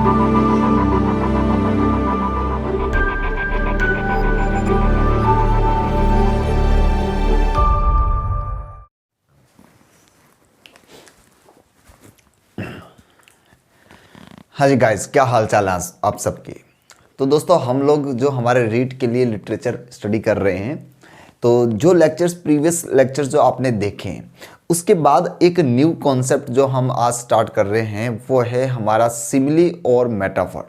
हाँ जी गाइस, क्या हाल चाल है आप सबकी। तो दोस्तों, हम लोग जो हमारे रीट के लिए लिटरेचर स्टडी कर रहे हैं, तो जो लेक्चर्स प्रीवियस लेक्चर्स जो आपने देखे हैं, उसके बाद एक न्यू कॉन्सेप्ट जो हम आज स्टार्ट कर रहे हैं वो है हमारा सिमिली और मेटाफर।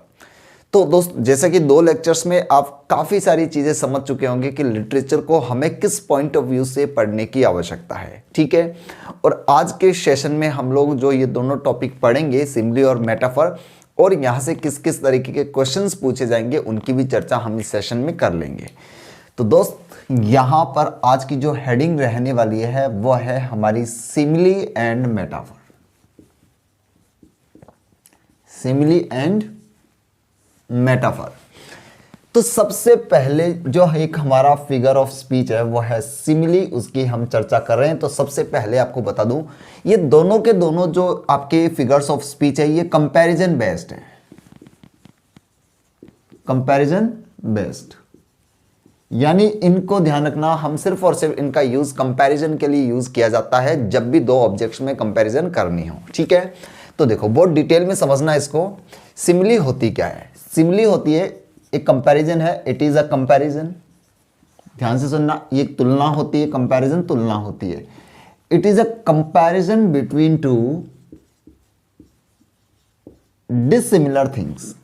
तो दोस्त, जैसे कि 2 लेक्चर्स में आप काफ़ी सारी चीज़ें समझ चुके होंगे कि लिटरेचर को हमें किस पॉइंट ऑफ व्यू से पढ़ने की आवश्यकता है, ठीक है। और आज के सेशन में हम लोग जो ये दोनों टॉपिक पढ़ेंगे, सिमिली और मेटाफर, और यहाँ से किस किस तरीके के क्वेश्चंस पूछे जाएंगे उनकी भी चर्चा हम इस सेशन में कर लेंगे। तो दोस्त, यहाँ पर आज की जो हेडिंग रहने वाली है वो है हमारी simile and metaphor. Simile and metaphor. तो सबसे पहले जो एक हमारा फिगर ऑफ स्पीच है वो है सिमिली, उसकी हम चर्चा कर रहे हैं। तो सबसे पहले आपको बता दूं, ये दोनों के दोनों जो आपके फिगर्स ऑफ स्पीच है ये कंपैरिजन बेस्ड है, कंपैरिजन बेस्ड। यानी इनको ध्यान रखना, हम सिर्फ और सिर्फ इनका यूज कंपैरिजन के लिए यूज किया जाता है जब भी 2 ऑब्जेक्ट्स में कंपैरिजन करनी हो, ठीक है। तो देखो, बहुत डिटेल में समझना इसको। सिमिली होती क्या है? सिमिली होती है, एक कंपैरिजन है, इट इज अ कंपैरिजन। ध्यान से सुनना, ये तुलना होती है, कंपैरिजन तुलना होती है। It is a comparison between 2 dissimilar things.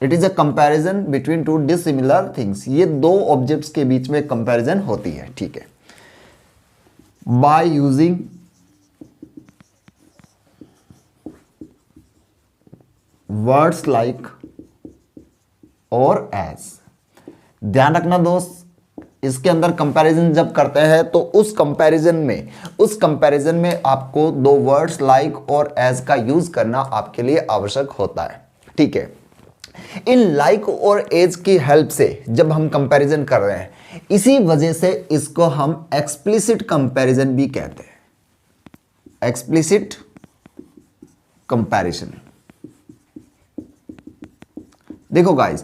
It is a comparison between 2 dissimilar things. ये 2 ऑब्जेक्ट्स के बीच में कंपैरिजन होती है, ठीक है। बाय यूजिंग वर्ड्स लाइक और एज। ध्यान रखना दोस्त, इसके अंदर कंपैरिजन जब करते हैं तो उस कंपैरिजन में आपको 2 वर्ड्स लाइक और एज का यूज करना आपके लिए आवश्यक होता है, ठीक है। इन लाइक और एज की हेल्प से जब हम कंपैरिजन कर रहे हैं, इसी वजह से इसको हम एक्सप्लिसिट कंपैरिजन भी कहते हैं। Explicit comparison. देखो गाइस,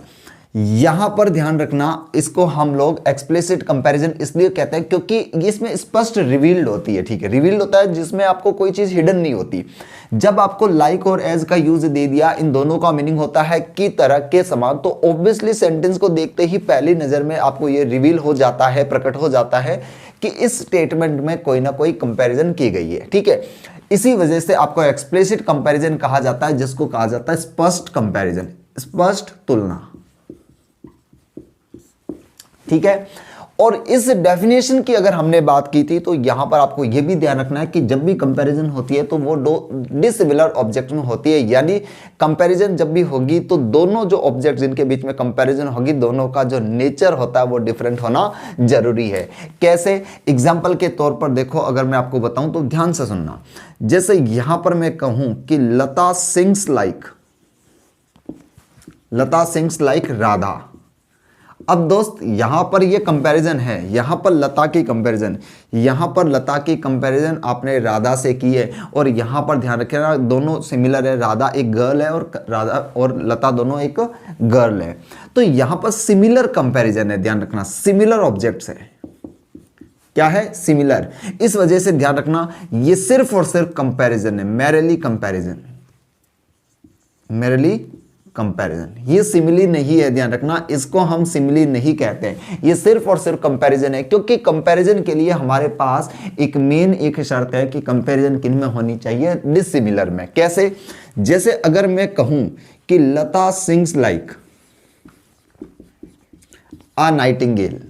यहां पर ध्यान रखना, इसको हम लोग एक्सप्लिसिट कंपैरिजन इसलिए कहते हैं क्योंकि इसमें स्पष्ट रिवील्ड होती है, ठीक है। रिवील्ड होता है जिसमें आपको कोई चीज हिडन नहीं होती। जब आपको लाइक और एज का यूज दे दिया, इन दोनों का मीनिंग होता है की तरह के समान, तो ऑब्वियसली सेंटेंस को देखते ही पहली नजर में आपको यह रिवील हो जाता है, प्रकट हो जाता है कि इस स्टेटमेंट में कोई ना कोई कंपैरिजन की गई है, ठीक है। इसी वजह से आपको एक्सप्लिसिट कंपैरिजन कहा जाता है, जिसको कहा जाता है स्पष्ट कंपैरिजन, स्पष्ट तुलना, ठीक है। और इस डेफिनेशन की अगर हमने बात की थी तो यहां पर आपको यह भी ध्यान रखना है कि जब भी कंपैरिजन होती है तो वो 2 डिसिमिलर ऑब्जेक्ट में होती है। यानी कंपैरिजन जब भी होगी तो दोनों जो ऑब्जेक्ट जिनके बीच में कंपैरिजन होगी, दोनों का जो नेचर होता है वो डिफरेंट होना जरूरी है। कैसे? एग्जाम्पल के तौर पर देखो, अगर मैं आपको बताऊं तो ध्यान से सुनना। जैसे यहां पर मैं कहूं कि लता सिंग्स लाइक राधा। अब दोस्त, यहां पर ये कंपैरिजन है, यहां पर लता की कंपैरिजन आपने राधा से की है। और यहां पर ध्यान रखिएगा, दोनों सिमिलर है। राधा एक गर्ल है और राधा और लता दोनों एक गर्ल है। तो यहां पर सिमिलर कंपैरिजन है, ध्यान रखना, सिमिलर ऑब्जेक्ट्स है। क्या है? सिमिलर। इस वजह से ध्यान रखना, ये सिर्फ और सिर्फ कंपैरिजन है, मैरिली कंपैरिजन। ये सिमिली नहीं है, ध्यान रखना, इसको हम सिमिली नहीं कहते हैं। ये सिर्फ और सिर्फ कंपैरिजन है, क्योंकि कंपैरिजन के लिए हमारे पास एक शर्त है कि कंपैरिजन किन में होनी चाहिए? डिसिमिलर में। कैसे? जैसे अगर मैं कहूं कि लता सिंग्स लाइक अ नाइटिंगेल,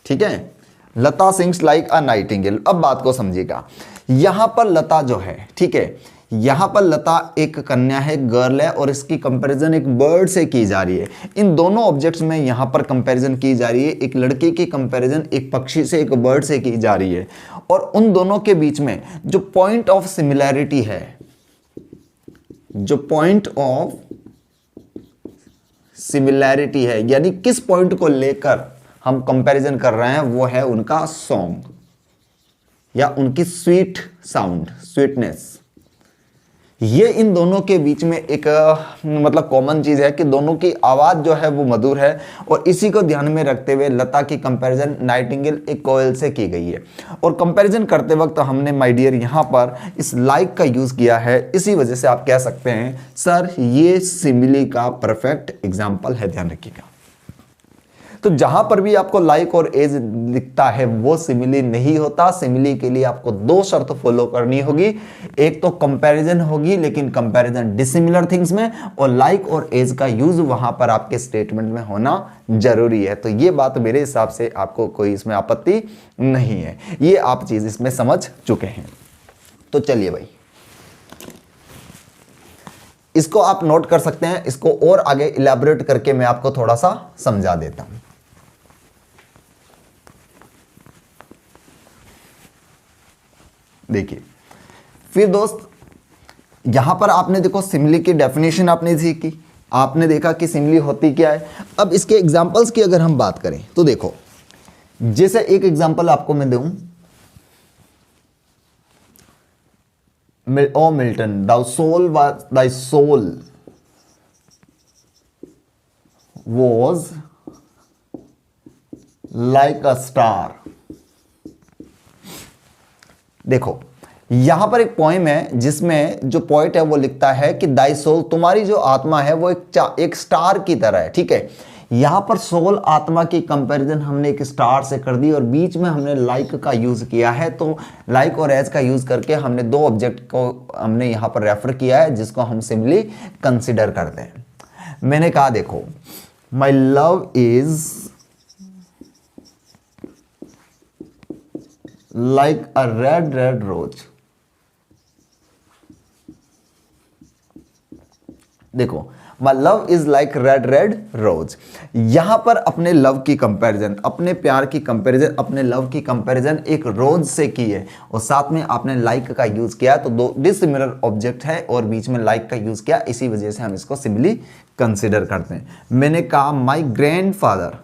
ठीक है, लता सिंग्स लाइक अ नाइटिंगेल। अब बात को समझिएगा, यहां पर लता जो है, ठीक है, यहां पर लता एक कन्या है, गर्ल है, और इसकी कंपैरिजन एक बर्ड से की जा रही है। इन दोनों ऑब्जेक्ट्स में यहां पर कंपैरिजन की जा रही है। एक लड़के की कंपैरिजन एक पक्षी से, एक बर्ड से की जा रही है। और उन दोनों के बीच में जो पॉइंट ऑफ सिमिलैरिटी है, यानी किस पॉइंट को लेकर हम कंपैरिजन कर रहे हैं, वो है उनका सॉन्ग। या उनकी स्वीट साउंड, स्वीटनेस, ये इन दोनों के बीच में एक मतलब कॉमन चीज है कि दोनों की आवाज जो है वो मधुर है। और इसी को ध्यान में रखते हुए लता की कंपैरिजन नाइटिंगेल एक कोयल से की गई है। और कंपैरिजन करते वक्त हमने माय डियर यहाँ पर इस लाइक का यूज किया है, इसी वजह से आप कह सकते हैं सर ये सिमिली का परफेक्ट एग्जाम्पल है, ध्यान रखिएगा। तो जहां पर भी आपको लाइक और एज दिखता है वो सिमिली नहीं होता। सिमिली के लिए आपको दो शर्त फॉलो करनी होगी, एक तो कंपैरिजन होगी लेकिन कंपैरिजन डिसिमिलर थिंग्स में, और लाइक और एज का यूज वहां पर आपके स्टेटमेंट में होना जरूरी है। तो ये बात मेरे हिसाब से आपको कोई इसमें आपत्ति नहीं है, ये आप चीज इसमें समझ चुके हैं। तो चलिए भाई, इसको आप नोट कर सकते हैं, इसको और आगे इलैबोरेट करके मैं आपको थोड़ा सा समझा देता हूं। देखिए फिर दोस्त, यहां पर आपने देखो सिमिली की डेफिनेशन आपने सीखी, आपने देखा कि सिमिली होती क्या है। अब इसके एग्जांपल्स की अगर हम बात करें तो देखो, जैसे एक एग्जांपल आपको मैं दूं, ओ Milton, thy soul was like a star। देखो यहां पर एक पोएम है जिसमें जो पोएट है वो लिखता है कि दाई सोल, तुम्हारी जो आत्मा है वो एक स्टार की तरह है, ठीक है। यहां पर सोल आत्मा की कंपैरिजन हमने एक स्टार से कर दी और बीच में हमने लाइक का यूज किया है। तो लाइक और एज का यूज करके हमने दो ऑब्जेक्ट को हमने यहां पर रेफर किया है जिसको हम सिंपली कंसीडर करते हैं। मैंने कहा देखो, my love is like a red red rose. देखो, my love is like red red rose. यहां पर अपने लव की कंपैरिजन, अपने प्यार की कंपैरिजन, अपने लव की कंपैरिजन एक रोज से की है और साथ में आपने लाइक का यूज किया, तो दो डिसिमिलर ऑब्जेक्ट है और बीच में लाइक का यूज किया, इसी वजह से हम इसको सिमिली कंसीडर करते हैं। मैंने कहा माई grandfather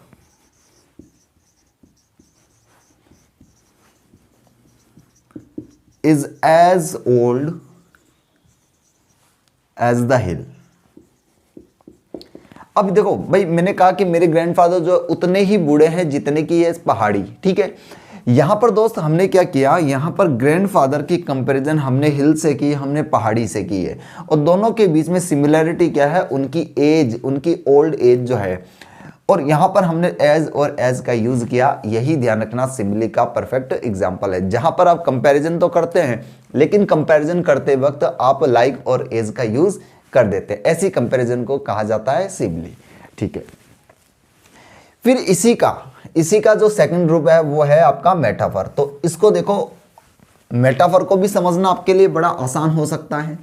is as old as the hill। अब देखो भाई, मैंने कहा कि मेरे ग्रैंडफादर जो उतने ही बूढ़े हैं जितने की है पहाड़ी, ठीक है। यहां पर दोस्त हमने क्या किया, यहां पर ग्रैंडफादर की कंपैरिजन हमने हिल से की, हमने पहाड़ी से की है और दोनों के बीच में सिमिलैरिटी क्या है, उनकी एज, उनकी ओल्ड एज जो है, और यहां पर हमने एज और एज का यूज किया। यही ध्यान रखना सिमिली का परफेक्ट एग्जांपल है, जहां पर आप कंपैरिजन तो करते हैं लेकिन कंपैरिजन करते वक्त आप लाइक और एज का यूज कर देते हैं, ऐसी कंपैरिजन को कहा जाता है सिमिली, ठीक है। फिर इसी का जो सेकंड ग्रुप है वो है आपका मेटाफर। तो इसको देखो, मेटाफर को भी समझना आपके लिए बड़ा आसान हो सकता है।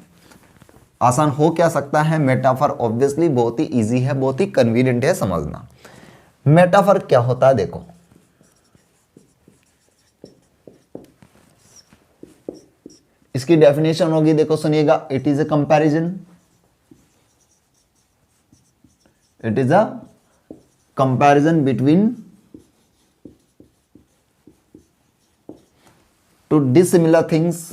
आसान हो क्या सकता है, मेटाफर ऑब्वियसली बहुत ही इजी है, बहुत ही कन्वीनियंट है समझना। मेटाफर क्या होता है देखो, इसकी डेफिनेशन होगी, देखो सुनिएगा, it is a comparison, it is a comparison between two dissimilar things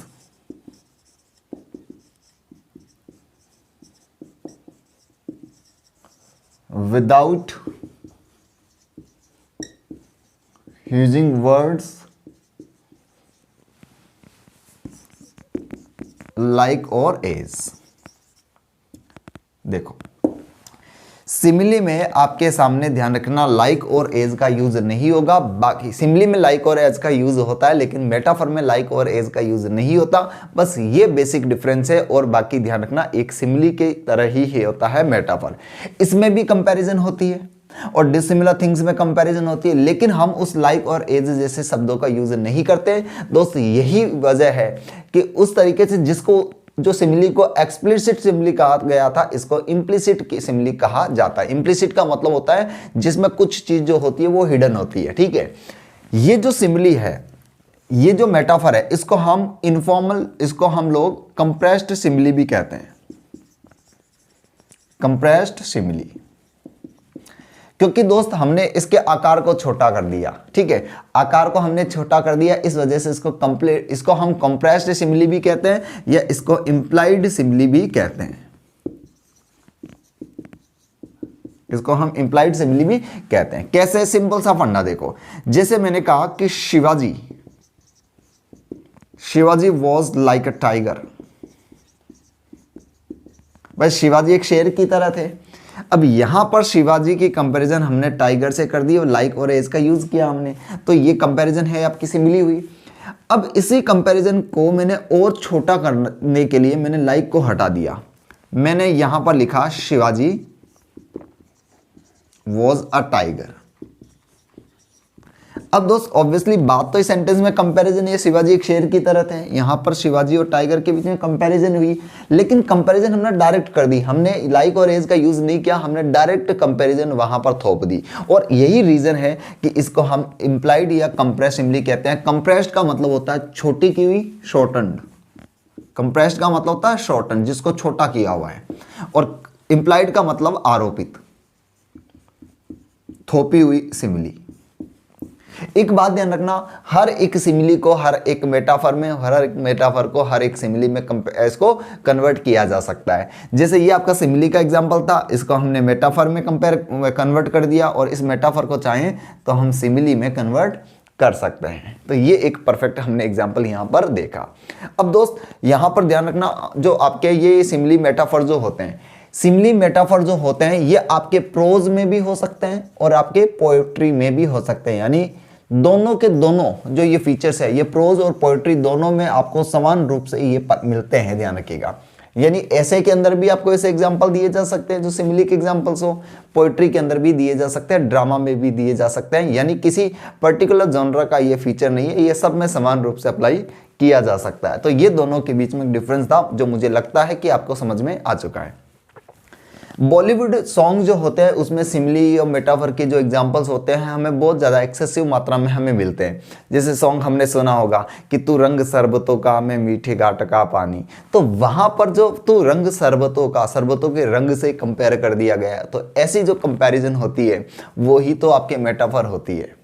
without using words like or as। देखो सिमिली में आपके सामने ध्यान रखना लाइक और एज का यूज नहीं होगा। बाकी सिमिली में लाइक और एज का यूज होता है लेकिन मेटाफर में लाइक और एज का यूज नहीं होता, बस ये बेसिक डिफरेंस है। और बाकी ध्यान रखना एक सिमिली की तरह ही होता है मेटाफर। इसमें भी कंपैरिजन होती है और डिसिमिलर थिंग्स में कंपैरिजन होती है, लेकिन हम उस लाइक और एज जैसे शब्दों का यूज नहीं करते दोस्त। यही वजह है कि उस तरीके से जिसको जो सिमिली को एक्सप्लिसिट सिमिली कहा गया था, इसको इंप्लिसिट की सिमिली कहा जाता है। इंप्लिसिट का मतलब होता है जिसमें कुछ चीज जो होती है वो हिडन होती है, ठीक है। ये जो सिमिली है, ये जो मेटाफर है, इसको हम इनफॉर्मल, इसको हम लोग कंप्रेस्ड सिमिली भी कहते हैं, कंप्रेस्ड सिमिली। क्योंकि दोस्त हमने इसके आकार को छोटा कर दिया, ठीक है, आकार को हमने छोटा कर दिया, इस वजह से इसको हम कंप्रेस्ड सिमिली भी कहते हैं या इसको इंप्लाइड सिमिली भी कहते हैं, इसको हम इंप्लाइड सिमिली भी कहते हैं। कैसे? सिंपल सा फंडा देखो, जैसे मैंने कहा कि Shivaji was like a tiger, भाई शिवाजी एक शेर की तरह थे। अब यहां पर शिवाजी की कंपैरिजन हमने टाइगर से कर दी और लाइक और एज का यूज किया हमने, तो ये कंपैरिजन है आपकी सिमिली हुई। अब इसी कंपैरिजन को मैंने और छोटा करने के लिए मैंने लाइक को हटा दिया, मैंने यहां पर लिखा शिवाजी वॉज अ टाइगर। अब दोस्त ऑब्वियसली बात तो इस सेंटेंस में कंपैरिजन है, शिवाजी एक शेर की तरह थे, यहां पर शिवाजी और टाइगर के बीच में कंपैरिजन हुई, लेकिन कंपैरिजन हमने डायरेक्ट कर दी, हमने लाइक और एज का यूज नहीं किया, हमने डायरेक्ट कंपैरिजन वहां पर थोप दी। और यही रीजन है कि इसको हम इंप्लाइड या कंप्रेस्ड सिमिली कहते हैं। कंप्रेस्ड का मतलब होता है छोटी की हुई, शॉर्टन्ड, कंप्रेस्ड का मतलब होता है शॉर्टन, जिसको छोटा किया हुआ है, और इंप्लाइड का मतलब आरोपित, थोपी हुई सिमिली। एक बात ध्यान रखना, हर एक सिमिली को हर एक मेटाफर में, हर एक मेटाफर को हर एक सिमिली में इसको कन्वर्ट किया जा सकता है। जैसे ये आपका सिमिली का एग्जांपल था, इसको हमने मेटाफर में कन्वर्ट कर दिया, और इस मेटाफर को चाहें तो हम सिमिली में कन्वर्ट कर सकते हैं। तो ये एक परफेक्ट हमने एग्जांपल यहां पर देखा। अब दोस्त यहां पर ध्यान रखना, जो आपके ये सिमिली मेटाफर जो होते हैं, सिमिली मेटाफर जो होते हैं, ये आपके प्रोज में भी हो सकते हैं और आपके पोएट्री में भी हो सकते हैं, यानी दोनों के दोनों जो ये फीचर्स है, ये प्रोज और पोएट्री दोनों में आपको समान रूप से ये मिलते हैं, ध्यान रखिएगा। यानी ऐसे के अंदर भी आपको ऐसे एग्जांपल दिए जा सकते हैं जो सिमिली के एग्जांपल्स हो, पोएट्री के अंदर भी दिए जा सकते हैं, ड्रामा में भी दिए जा सकते हैं, यानी किसी पर्टिकुलर जॉनर का ये फीचर नहीं है, ये सब में समान रूप से अप्लाई किया जा सकता है। तो ये दोनों के बीच में डिफरेंस था जो मुझे लगता है कि आपको समझ में आ चुका है। बॉलीवुड सॉन्ग जो होते हैं उसमें सिमिली और मेटाफर के जो एग्जांपल्स होते हैं हमें बहुत ज़्यादा एक्सेसिव मात्रा में हमें मिलते हैं। जैसे सॉन्ग हमने सुना होगा कि तू रंग शरबतों का मैं मीठे घाट का पानी, तो वहाँ पर जो तू रंग शरबतों का, शरबतों के रंग से कंपेयर कर दिया गया है, तो ऐसी जो कंपैरिजन होती है वो ही तो आपके मेटाफर होती है।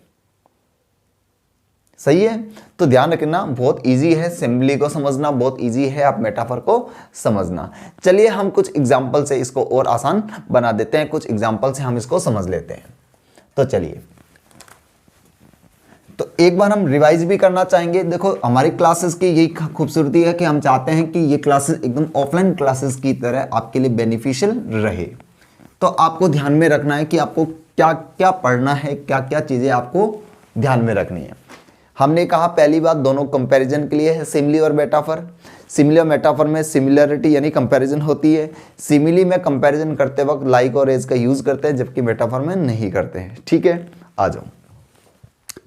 सही है, तो ध्यान रखना, बहुत इजी है सिमिली को समझना, बहुत इजी है आप मेटाफर को समझना। चलिए हम कुछ एग्जांपल से इसको और आसान बना देते हैं, कुछ एग्जांपल से हम इसको समझ लेते हैं। तो चलिए, तो एक बार हम रिवाइज भी करना चाहेंगे। देखो हमारी क्लासेस की यही खूबसूरती है कि हम चाहते हैं कि ये क्लासेस एकदम ऑफलाइन क्लासेस की तरह आपके लिए बेनिफिशियल रहे। तो आपको ध्यान में रखना है कि आपको क्या क्या पढ़ना है, क्या क्या चीज़ें आपको ध्यान में रखनी है। हमने कहा पहली बात, दोनों कंपैरिजन के लिए है सिमिली और मेटाफर। सिमिली और मेटाफर में सिमिलरिटी यानी कंपैरिजन होती है। सिमिली में कंपैरिजन करते वक्त लाइक और एज का यूज करते हैं, जबकि मेटाफर में नहीं करते हैं। ठीक है, आ जाओ।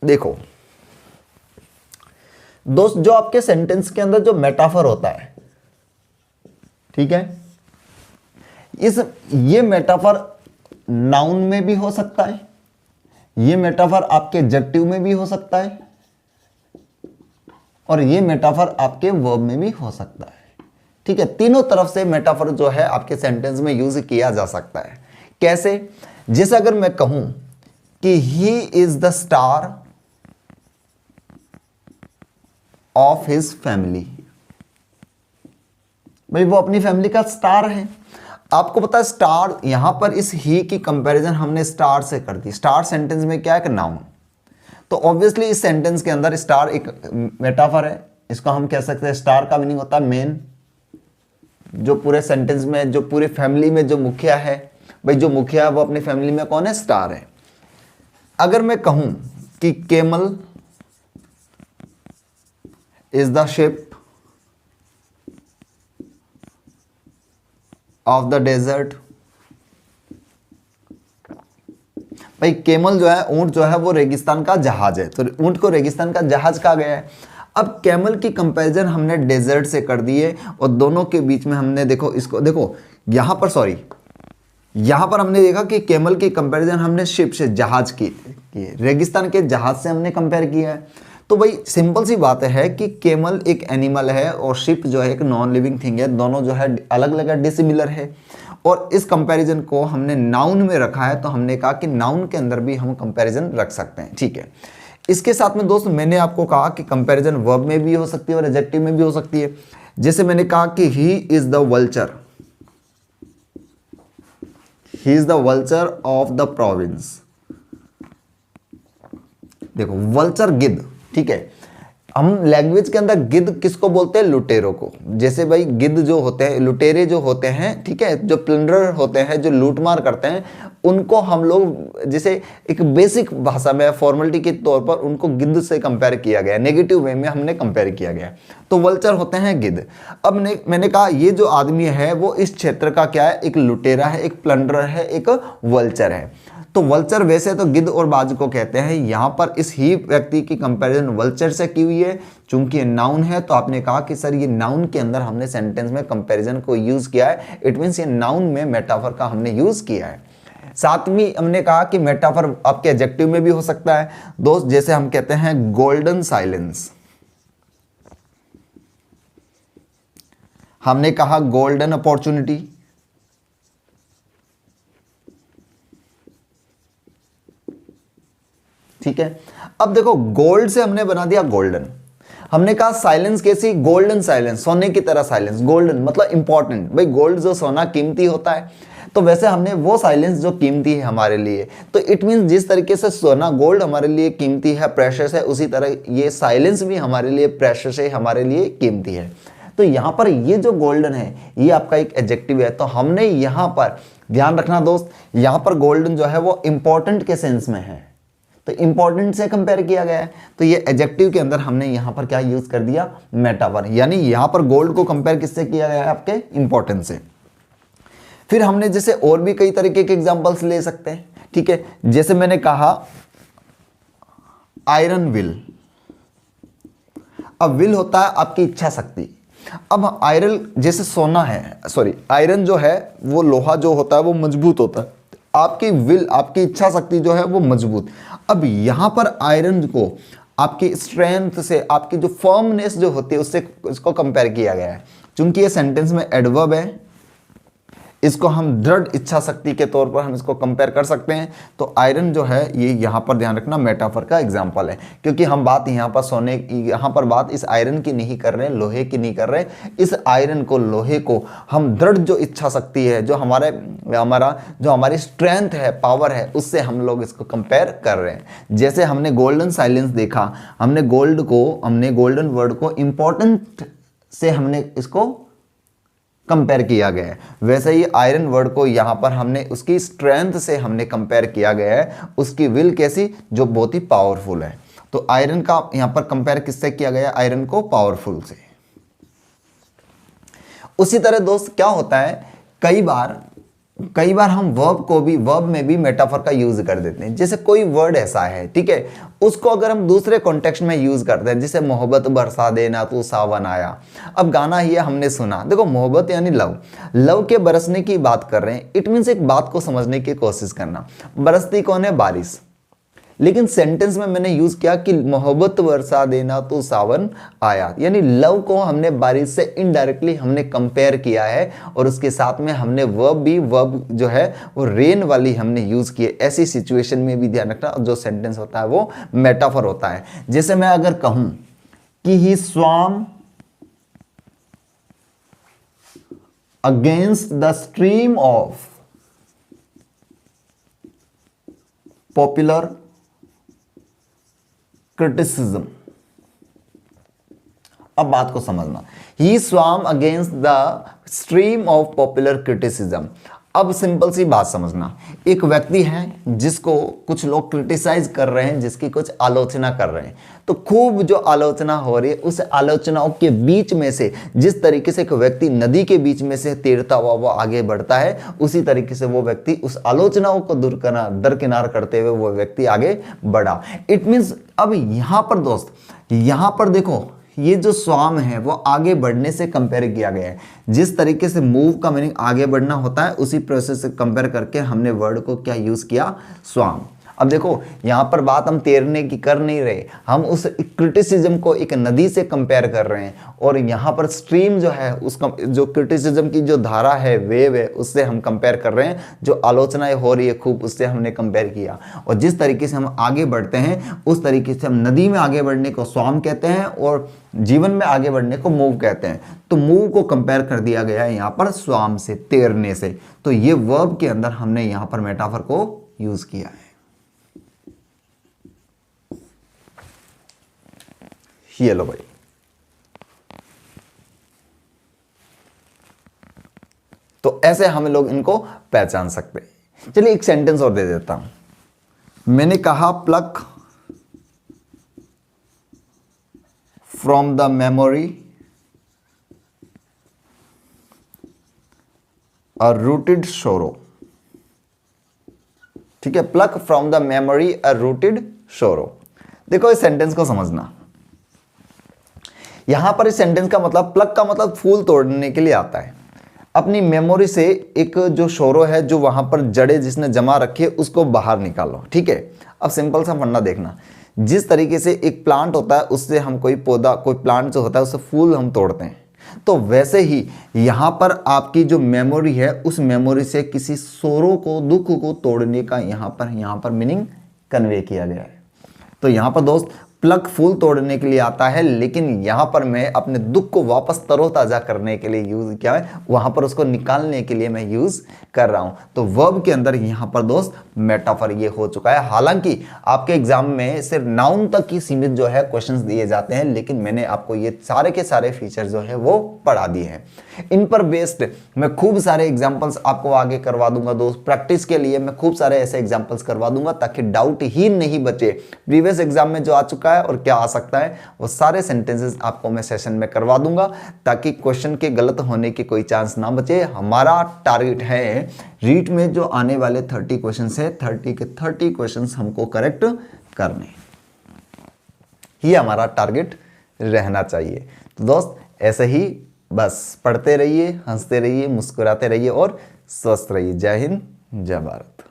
देखो दोस्त, जो आपके सेंटेंस के अंदर जो मेटाफर होता है, ठीक है, ये मेटाफर नाउन में भी हो सकता है, ये मेटाफर आपके एडजेक्टिव में भी हो सकता है, और ये मेटाफर आपके वर्ब में भी हो सकता है। ठीक है, तीनों तरफ से मेटाफर जो है आपके सेंटेंस में यूज किया जा सकता है। कैसे? जैसे अगर मैं कहूं कि he is the star of his family, भाई वो अपनी फैमिली का स्टार है। आपको पता है स्टार, यहां पर इस ही की कंपैरिजन हमने स्टार से कर दी। स्टार सेंटेंस में क्या है? नाउन। तो ऑब्वियसली इस सेंटेंस के अंदर स्टार एक मेटाफर है, इसको हम कह सकते हैं स्टार का मीनिंग होता है मेन। जो पूरे सेंटेंस में, जो पूरी फैमिली में जो मुखिया है, भाई जो मुखिया है वो अपनी फैमिली में कौन है? स्टार है। अगर मैं कहूं कि camel is the ship of the desert, भाई केमल जो है, ऊंट जो है वो रेगिस्तान का जहाज है, तो ऊंट को रेगिस्तान का जहाज कहा गया है। अब कैमल की कंपैरिजन हमने डेजर्ट से कर दी है, और दोनों के बीच में हमने देखो इसको, देखो यहां पर, सॉरी यहां पर हमने देखा कि कैमल की कंपैरिजन हमने शिप से, जहाज की, रेगिस्तान के जहाज से हमने कंपेयर किया है। तो भाई सिंपल सी बात है कि कैमल एक एनिमल है और शिप जो है एक नॉन लिविंग थिंग है, दोनों जो है अलग अलग डिसिमिलर है। और इस कंपैरिजन को हमने नाउन में रखा है, तो हमने कहा कि नाउन के अंदर भी हम कंपैरिजन रख सकते हैं। ठीक है, इसके साथ में दोस्त मैंने आपको कहा कि कंपैरिजन वर्ब में भी हो सकती है और एडजेक्टिव में भी हो सकती है। जैसे मैंने कहा कि he is the vulture, he is the vulture of the province. देखो वल्चर गिद्ध, ठीक है, हम लैंग्वेज के अंदर गिद्ध किसको बोलते हैं? लुटेरों को। जैसे भाई गिद्ध जो होते हैं, लुटेरे जो होते हैं, ठीक है, जो प्लंडर होते हैं, जो लूटमार करते हैं, उनको हम लोग जैसे एक बेसिक भाषा में फॉर्मेलिटी के तौर पर उनको गिद्ध से कंपेयर किया गया, नेगेटिव वे में हमने कंपेयर किया गया। तो वल्चर होते हैं गिद्ध। अब मैंने कहा ये जो आदमी है वो इस क्षेत्र का क्या है? एक लुटेरा है, एक प्लंडर है, एक वल्चर है। तो वल्चर वैसे तो गिद्ध और बाज को कहते हैं, यहां पर इस ही व्यक्ति की कंपैरिजन वल्चर से की हुई है। चूंकि ये नाउन है तो आपने कहा कि सर ये नाउन के अंदर हमने सेंटेंस में कंपैरिजन को यूज किया है, इट मींस ये नाउन में मेटाफर का हमने यूज किया है। साथ में हमने कहा कि मेटाफर आपके एडजेक्टिव में भी हो सकता है दोस्त। जैसे हम कहते हैं गोल्डन साइलेंस, हमने कहा गोल्डन अपॉर्चुनिटी, ठीक है। अब देखो गोल्ड से हमने बना दिया गोल्डन। हमने कहा साइलेंस कैसी? गोल्डन साइलेंस, सोने की तरह साइलेंस। गोल्डन मतलब इंपॉर्टेंट, भाई गोल्ड जो सोना कीमती होता है, तो वैसे हमने वो साइलेंस जो कीमती है हमारे लिए, तो इट मींस जिस तरीके से सोना गोल्ड हमारे लिए कीमती है, प्रेशियस है, उसी तरह ये साइलेंस भी हमारे लिए प्रेशियस है, हमारे लिए कीमती है। तो यहां पर ये जो गोल्डन है ये आपका एक एडजेक्टिव है। तो हमने यहां पर ध्यान रखना दोस्त, यहां पर गोल्डन जो है वो इंपॉर्टेंट के सेंस में है, तो इंपॉर्टेंट से कंपेयर किया गया है। तो ये एडजेक्टिव के अंदर हमने यहां पर क्या यूज कर दिया? मेटाफर। यानी यहां पर गोल्ड को कंपेयर किससे किया गया है? आपके इंपॉर्टेंट से। फिर हमने जैसे और भी कई तरीके के एग्जांपल्स ले सकते हैं, ठीक है। जैसे मैंने कहा आयरन विल। अब विल होता है आपकी इच्छा शक्ति। अब आयरन जैसे सोना है, सॉरी आयरन जो है वो लोहा जो होता है वो मजबूत होता है, आपकी विल आपकी इच्छा शक्ति जो है वो मजबूत। अब यहां पर आयरन को आपकी स्ट्रेंथ से, आपकी जो फर्मनेस जो होती है उससे इसको कंपेयर किया गया है। चूंकि ये सेंटेंस में एडवर्ब है, इसको हम दृढ़ इच्छा शक्ति के तौर पर हम इसको कंपेयर कर सकते हैं। तो आयरन जो है ये यहाँ पर ध्यान रखना मेटाफर का एग्जांपल है, क्योंकि हम बात यहाँ पर सोने, यहाँ पर बात इस आयरन की नहीं कर रहे हैं, लोहे की नहीं कर रहे हैं। इस आयरन को, लोहे को हम दृढ़ जो इच्छा शक्ति है, जो हमारी स्ट्रेंथ है, पावर है, उससे हम लोग इसको कंपेयर कर रहे हैं। जैसे हमने गोल्डन साइलेंस देखा, हमने गोल्डन वर्ड को इंपॉर्टेंट से हमने इसको कंपेयर किया गया है, वैसे ही आयरन वर्ड को यहां पर हमने उसकी स्ट्रेंथ से हमने कंपेयर किया गया है, उसकी विल कैसी, जो बहुत ही पावरफुल है। तो आयरन का यहां पर कंपेयर किससे किया गया? आयरन को पावरफुल से। उसी तरह दोस्त क्या होता है, कई बार हम वर्ब में भी मेटाफर का यूज कर देते हैं। जैसे कोई वर्ड ऐसा है, ठीक है, उसको अगर हम दूसरे कॉन्टेक्स्ट में यूज करते हैं, जैसे मोहब्बत बरसा देना तू सावन आया। अब गाना ही हमने सुना, देखो मोहब्बत यानी लव के बरसने की बात कर रहे हैं। इट मीन्स एक बात को समझने की कोशिश करना। बरसती कौन है? बारिश। लेकिन सेंटेंस में मैंने यूज किया कि मोहब्बत बरसा देना तो सावन आया, यानी लव को हमने बारिश से इनडायरेक्टली हमने कंपेयर किया है, और उसके साथ में हमने वर्ब जो है वो रेन वाली हमने यूज की है। ऐसी सिचुएशन में भी ध्यान रखना, जो सेंटेंस होता है वो मेटाफर होता है। जैसे मैं अगर कहूं कि he swam against the stream of popular criticism. अब बात को समझना, he swam against the stream of popular criticism. अब सिंपल सी बात समझना, एक व्यक्ति है जिसको कुछ लोग क्रिटिसाइज कर रहे हैं, जिसकी कुछ आलोचना कर रहे हैं, तो खूब जो आलोचना हो रही है, उस आलोचनाओं के बीच में से जिस तरीके से एक व्यक्ति नदी के बीच में से तैरता हुआ वो आगे बढ़ता है, उसी तरीके से वो व्यक्ति उस आलोचनाओं को दरकिनार करते हुए वो व्यक्ति आगे बढ़ा। इट मीन्स अब यहां पर दोस्त, यहां पर देखो ये जो स्वाम है वो आगे बढ़ने से कंपेयर किया गया है। जिस तरीके से मूव का मीनिंग आगे बढ़ना होता है, उसी प्रोसेस से कंपेयर करके हमने वर्ड को क्या यूज किया? स्वाम। अब देखो यहाँ पर बात हम तैरने की कर नहीं रहे, हम उस क्रिटिसिज्म को एक नदी से कंपेयर कर रहे हैं, और यहाँ पर स्ट्रीम जो है उसका जो क्रिटिसिज्म की जो धारा है, वेव है, उससे हम कंपेयर कर रहे हैं। जो आलोचनाएं हो रही है खूब, उससे हमने कंपेयर किया। और जिस तरीके से हम आगे बढ़ते हैं उस तरीके से हम नदी में आगे बढ़ने को स्वाम कहते हैं और जीवन में आगे बढ़ने को मूव कहते हैं। तो मूव को कंपेयर कर दिया गया है यहाँ पर स्वाम से, तैरने से। तो ये वर्ब के अंदर हमने यहाँ पर मेटाफर को यूज किया है। ये लो भाई, तो ऐसे हम लोग इनको पहचान सकते हैं। चलिए एक सेंटेंस और दे देता हूं। मैंने कहा pluck from the memory a rooted sorrow. ठीक है, pluck from the memory a rooted sorrow. देखो इस सेंटेंस को समझना, यहां पर इस सेंटेंस का मतलब, प्लक का मतलब फूल तोड़ने के लिए आता है। अपनी मेमोरी से एक जो शोरो है, जो वहां पर जड़े जिसने जमा रखे, उसको बाहर निकालो। ठीक है, अब सिंपल सा फंडा देखना, जिस तरीके से एक प्लांट होता है उससे हम कोई पौधा, कोई प्लांट जो होता है उससे फूल हम तोड़ते हैं, तो वैसे ही यहां पर आपकी जो मेमोरी है उस मेमोरी से किसी शोरों को, दुख को तोड़ने का यहां पर मीनिंग कन्वे किया गया है। तो यहां पर दोस्त प्लक फूल तोड़ने के लिए आता है, लेकिन यहां पर मैं अपने दुख को वापस तरोताजा करने के लिए यूज किया है, वहां पर उसको निकालने के लिए मैं यूज कर रहा हूं। तो वर्ब के अंदर यहां पर दोस्त मेटाफर ये हो चुका है। हालांकि आपके एग्जाम में सिर्फ नाउन तक ही सीमित जो है क्वेश्चंस दिए जाते हैं, लेकिन मैंने आपको ये सारे के सारे फीचर जो है वो पढ़ा दिए हैं। इन पर बेस्ड मैं खूब सारे एग्जाम्पल्स आपको आगे करवा दूंगा दोस्त। प्रैक्टिस के लिए मैं खूब सारे ऐसे एग्जाम्पल्स करवा दूंगा ताकि डाउट ही नहीं बचे। प्रीवियस एग्जाम में जो आ चुका है और क्या आ सकता है वो सारे सेंटेंसेस आपको मैं सेशन में करवा दूंगा, ताकि क्वेश्चन के गलत होने की कोई चांस ना बचे। हमारा टारगेट है रीट में जो आने वाले 30 क्वेश्चन है, 30 के 30 क्वेश्चन हमको करेक्ट करने, ये हमारा टारगेट रहना चाहिए। तो दोस्त ऐसे ही बस पढ़ते रहिए, हंसते रहिए, मुस्कुराते रहिए और स्वस्थ रहिए। जय हिंद, जय भारत।